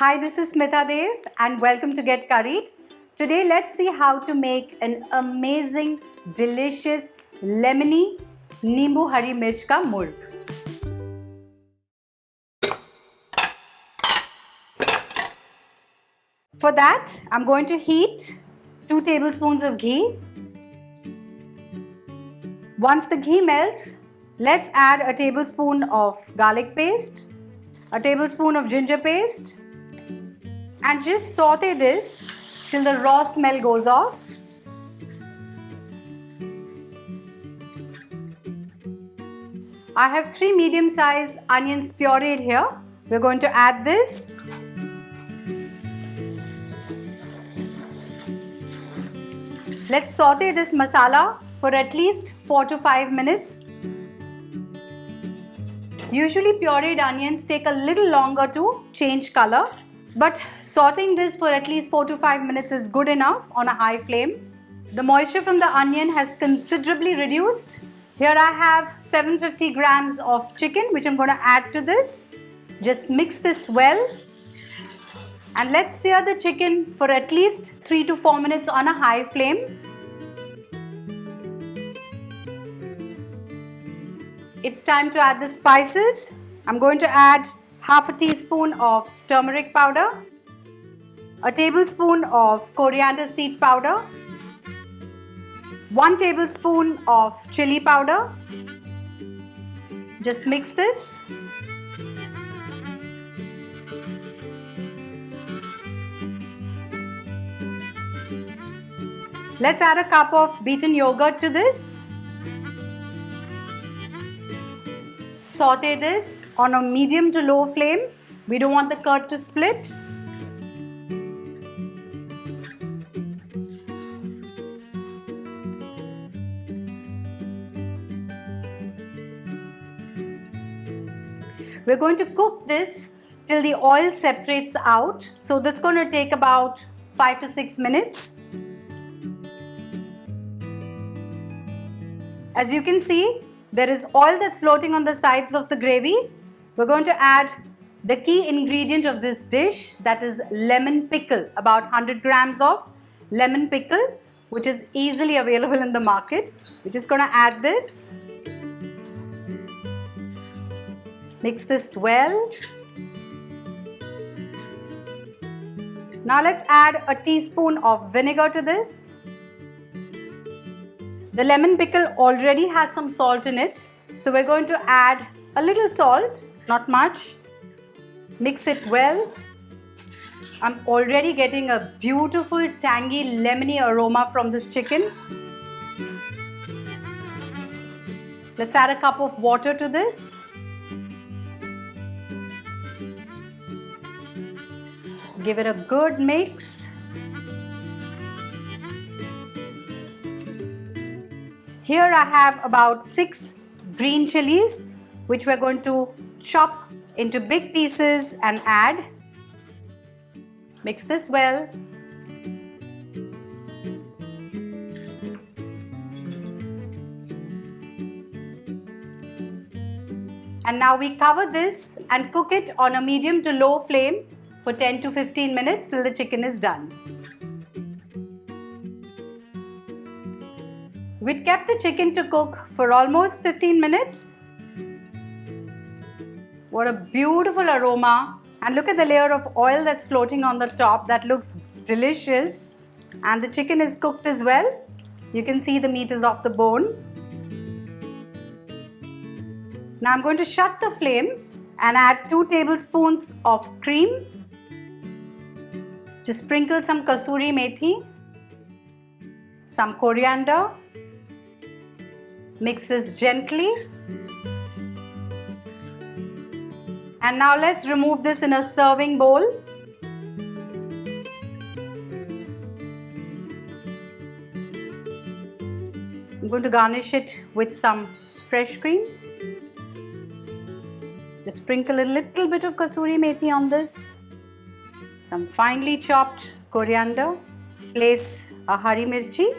Hi, this is Smita Dev and welcome to Get Curried. Today let's see how to make an amazing, delicious, lemony Nimbu Hari Mirch ka murg. For that, I'm going to heat 2 tablespoons of ghee. Once the ghee melts, let's add a tablespoon of garlic paste, a tablespoon of ginger paste, and just saute this till the raw smell goes off. I have 3 medium-sized onions pureed here. We're going to add this. Let's saute this masala for at least 4 to 5 minutes. Usually pureed onions take a little longer to change color, but sauteing this for at least 4 to 5 minutes is good enough on a high flame. The moisture from the onion has considerably reduced. Here I have 750 grams of chicken which I'm going to add to this. Just mix this well and let's sear the chicken for at least 3 to 4 minutes on a high flame. It's time to add the spices. I'm going to add half a teaspoon of turmeric powder, a tablespoon of coriander seed powder, 1 tablespoon of chili powder. Just mix this. Let's add a cup of beaten yogurt to this. Saute this on a medium to low flame. We don't want the curd to split. We're going to cook this till the oil separates out. So that's going to take about 5 to 6 minutes. As you can see, there is oil that's floating on the sides of the gravy. We're going to add the key ingredient of this dish, that is lemon pickle, about 100 grams of lemon pickle, which is easily available in the market. We're just going to add this. Mix this well. Now let's add a teaspoon of vinegar to this. The lemon pickle already has some salt in it, so we're going to add a little salt, not much. Mix it well. I'm already getting a beautiful tangy lemony aroma from this chicken. Let's add a cup of water to this. Give it a good mix. Here I have about 6 green chilies which we're going to chop into big pieces and add. Mix this well. And now we cover this and cook it on a medium to low flame for 10 to 15 minutes till the chicken is done. We'd kept the chicken to cook for almost 15 minutes. What a beautiful aroma. And look at the layer of oil that's floating on the top. That looks delicious. And the chicken is cooked as well. You can see the meat is off the bone. Now I'm going to shut the flame and add 2 tablespoons of cream. Just sprinkle some kasuri methi, some coriander. Mix this gently. And now let's remove this in a serving bowl. I'm going to garnish it with some fresh cream. Just sprinkle a little bit of kasuri methi on this. Some finely chopped coriander. Place a hari mirchi.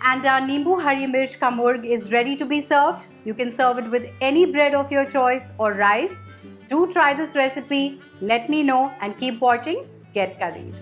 And our Nimbu Hari Mirch ka murg is ready to be served. You can serve it with any bread of your choice or rice. Do try this recipe, let me know and keep watching Get Curried.